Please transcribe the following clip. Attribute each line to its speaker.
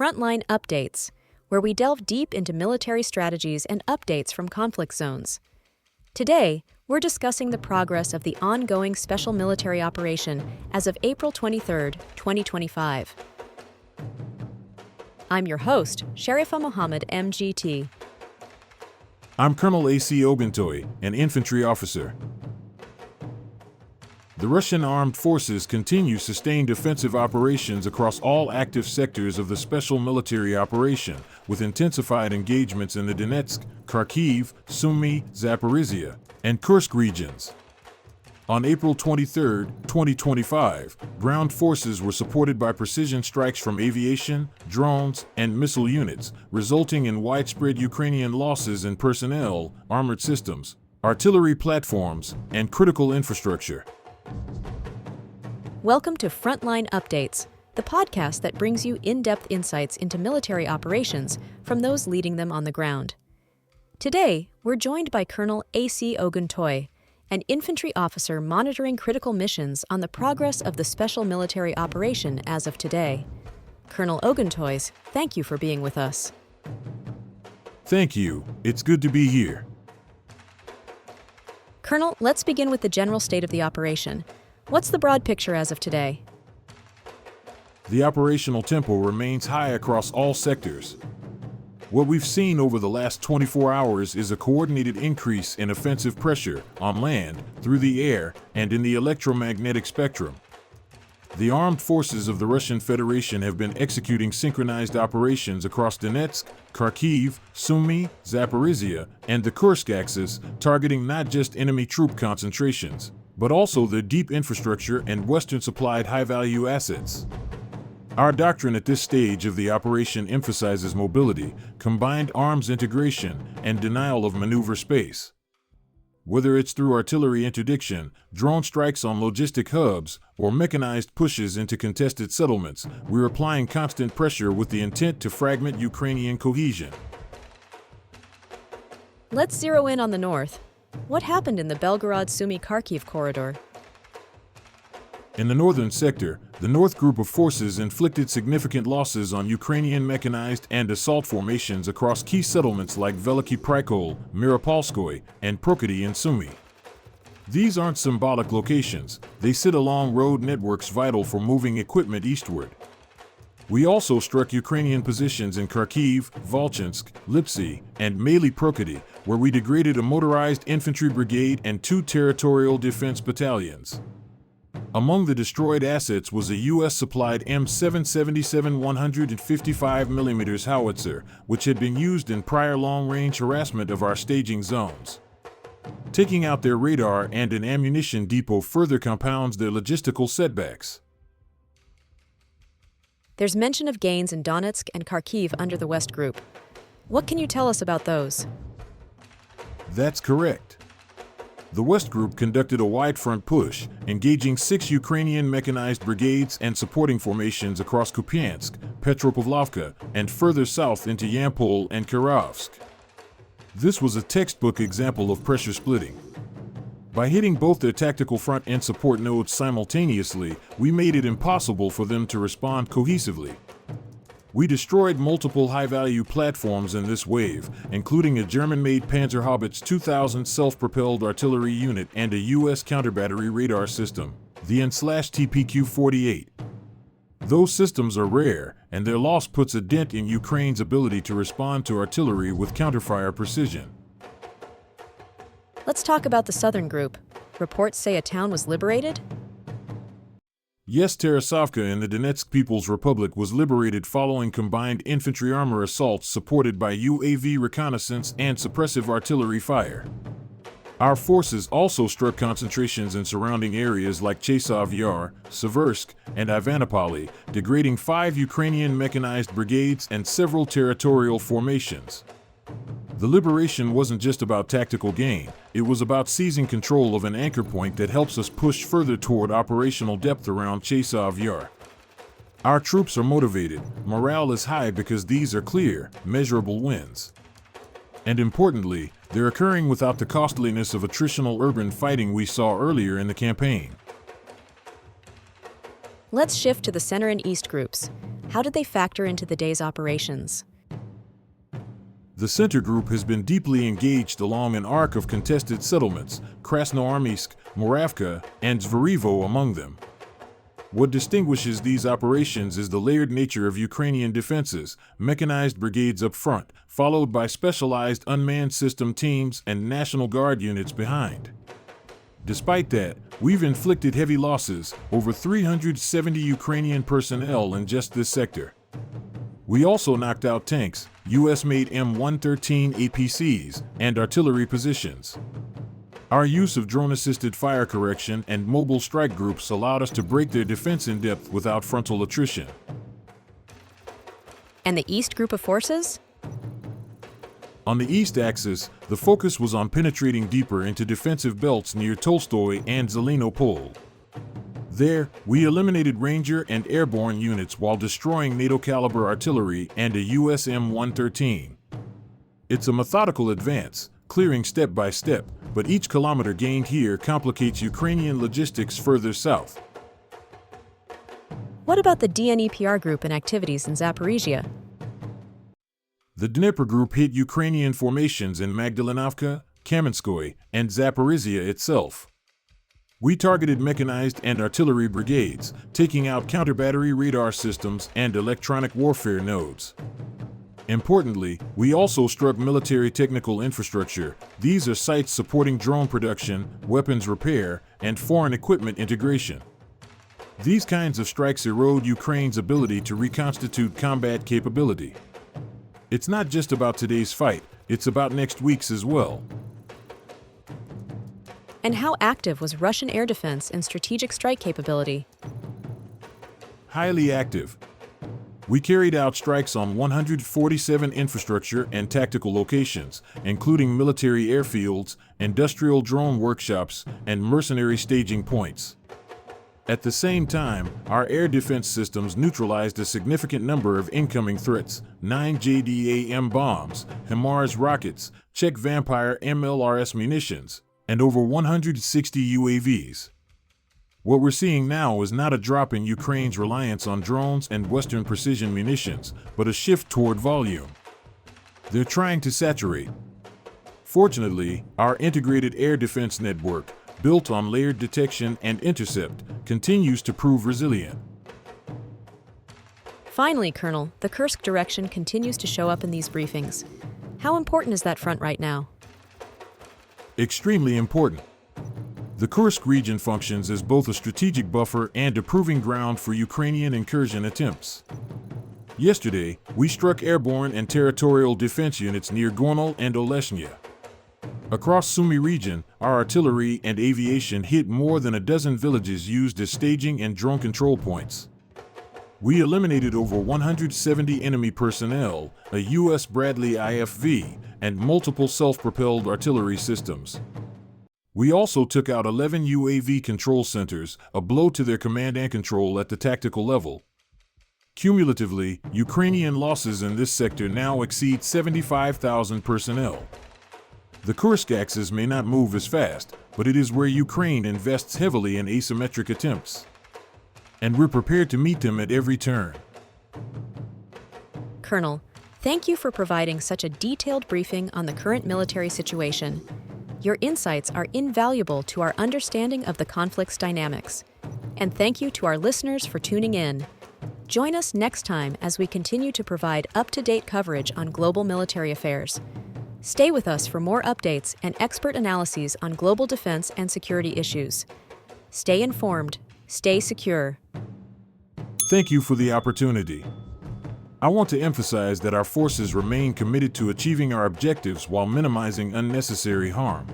Speaker 1: Frontline Updates, where we delve deep into military strategies and updates from conflict zones. Today, we're discussing the progress of the ongoing special military operation as of April 23, 2025. I'm your host, Sharifa Mohammed, MGT.
Speaker 2: I'm Colonel AUC3I, an infantry officer. The Russian armed forces continue sustained offensive operations across all active sectors of the special military operation, with intensified engagements in the Donetsk, Kharkiv, Sumy, Zaporizhia, and Kursk regions. On April 23, 2025, ground forces were supported by precision strikes from aviation, drones, and missile units, resulting in widespread Ukrainian losses in personnel, armored systems, artillery platforms, and critical infrastructure.
Speaker 1: Welcome to Frontline Updates, the podcast that brings you in-depth insights into military operations from those leading them on the ground. Today, we're joined by Colonel AUC3I, an infantry officer monitoring critical missions on the progress of the special military operation as of today. Colonel Oguntoy, thank you for being with us.
Speaker 2: Thank you. It's good to be here.
Speaker 1: Colonel, let's begin with the general state of the operation. What's the broad picture as of today?
Speaker 2: The operational tempo remains high across all sectors. What we've seen over the last 24 hours is a coordinated increase in offensive pressure on land, through the air, and in the electromagnetic spectrum. The armed forces of the Russian Federation have been executing synchronized operations across Donetsk, Kharkiv, Sumy, Zaporizhia, and the Kursk axis, targeting not just enemy troop concentrations, but also their deep infrastructure and Western-supplied high-value assets. Our doctrine at this stage of the operation emphasizes mobility, combined arms integration, and denial of maneuver space. Whether it's through artillery interdiction, drone strikes on logistic hubs, or mechanized pushes into contested settlements, we're applying constant pressure with the intent to fragment Ukrainian cohesion.
Speaker 1: Let's zero in on the north. What happened in the Belgorod-Sumy-Kharkiv corridor?
Speaker 2: In the northern sector, the North Group of forces inflicted significant losses on Ukrainian mechanized and assault formations across key settlements like Veliky Prikol, Myropolskoy, and Prokody in Sumy. These aren't symbolic locations, they sit along road networks vital for moving equipment eastward. We also struck Ukrainian positions in Kharkiv, Volchansk, Lipsy, and Maly Prokody, where we degraded a motorized infantry brigade and 2 territorial defense battalions. Among the destroyed assets was a U.S.-supplied M777 155mm howitzer, which had been used in prior long-range harassment of our staging zones. Taking out their radar and an ammunition depot further compounds their logistical setbacks.
Speaker 1: There's mention of gains in Donetsk and Kharkiv under the West Group. What can you tell us about those?
Speaker 2: That's correct. The West Group conducted a wide front push, engaging 6 Ukrainian mechanized brigades and supporting formations across Kupiansk, Petropavlovka, and further south into Yampol and Kirovsk. This was a textbook example of pressure splitting. By hitting both their tactical front and support nodes simultaneously, we made it impossible for them to respond cohesively. We destroyed multiple high-value platforms in this wave, including a German-made Panzerhaubitze 2000 self-propelled artillery unit and a U.S. counterbattery radar system, the N/TPQ-48. Those systems are rare, and their loss puts a dent in Ukraine's ability to respond to artillery with counterfire precision.
Speaker 1: Let's talk about the southern group. Reports say a town was liberated?
Speaker 2: Yes, Tarasovka in the Donetsk People's Republic was liberated following combined infantry armor assaults supported by UAV reconnaissance and suppressive artillery fire. Our forces also struck concentrations in surrounding areas like Chasov Yar, Seversk, and Ivanopoli, degrading 5 Ukrainian mechanized brigades and several territorial formations. The liberation wasn't just about tactical gain, it was about seizing control of an anchor point that helps us push further toward operational depth around Chasov Yar. Our troops are motivated, morale is high because these are clear, measurable wins. And importantly, they're occurring without the costliness of attritional urban fighting we saw earlier in the campaign.
Speaker 1: Let's shift to the center and east groups. How did they factor into the day's operations?
Speaker 2: The center group has been deeply engaged along an arc of contested settlements, Krasnoarmeysk, Moravka, and Zvarivo among them. What distinguishes these operations is the layered nature of Ukrainian defenses, mechanized brigades up front, followed by specialized unmanned system teams and National Guard units behind. Despite that, we've inflicted heavy losses, over 370 Ukrainian personnel in just this sector. We also knocked out tanks, US-made M113 APCs, and artillery positions. Our use of drone-assisted fire correction and mobile strike groups allowed us to break their defense in depth without frontal attrition.
Speaker 1: And the East group of forces?
Speaker 2: On the east axis, the focus was on penetrating deeper into defensive belts near Tolstoy and Zelenopol. There, we eliminated Ranger and airborne units while destroying NATO-caliber artillery and a US M113. It's a methodical advance, clearing step by step, but each kilometer gained here complicates Ukrainian logistics further south.
Speaker 1: What about the DNEPR group and activities in Zaporizhia?
Speaker 2: The Dnipro group hit Ukrainian formations in Magdalenovka, Kamenskoye, and Zaporizhia itself. We targeted mechanized and artillery brigades, taking out counter-battery radar systems and electronic warfare nodes. Importantly, we also struck military technical infrastructure. These are sites supporting drone production, weapons repair, and foreign equipment integration. These kinds of strikes erode Ukraine's ability to reconstitute combat capability. It's not just about today's fight, it's about next week's as well.
Speaker 1: And how active was Russian air defense and strategic strike capability?
Speaker 2: Highly active. We carried out strikes on 147 infrastructure and tactical locations, including military airfields, industrial drone workshops, and mercenary staging points. At the same time, our air defense systems neutralized a significant number of incoming threats: 9 JDAM bombs, HIMARS rockets, Czech Vampire MLRS munitions, and over 160 UAVs. What we're seeing now is not a drop in Ukraine's reliance on drones and Western precision munitions, but a shift toward volume. They're trying to saturate. Fortunately, our integrated air defense network, built on layered detection and intercept, continues to prove resilient.
Speaker 1: Finally, Colonel, the Kursk direction continues to show up in these briefings. How important is that front right now?
Speaker 2: Extremely important. The Kursk region functions as both a strategic buffer and a proving ground for Ukrainian incursion attempts. Yesterday, we struck airborne and territorial defense units near Gornal and Oleshnya. Across Sumy region, our artillery and aviation hit more than a dozen villages used as staging and drone control points. We eliminated over 170 enemy personnel, a US Bradley IFV, and multiple self-propelled artillery systems. We also took out 11 UAV control centers, a blow to their command and control at the tactical level. Cumulatively, Ukrainian losses in this sector now exceed 75,000 personnel. The Kursk axis may not move as fast, but it is where Ukraine invests heavily in asymmetric attempts. And we're prepared to meet them at every turn.
Speaker 1: Colonel, thank you for providing such a detailed briefing on the current military situation. Your insights are invaluable to our understanding of the conflict's dynamics. And thank you to our listeners for tuning in. Join us next time as we continue to provide up-to-date coverage on global military affairs. Stay with us for more updates and expert analyses on global defense and security issues. Stay informed, stay secure.
Speaker 2: Thank you for the opportunity. I want to emphasize that our forces remain committed to achieving our objectives while minimizing unnecessary harm.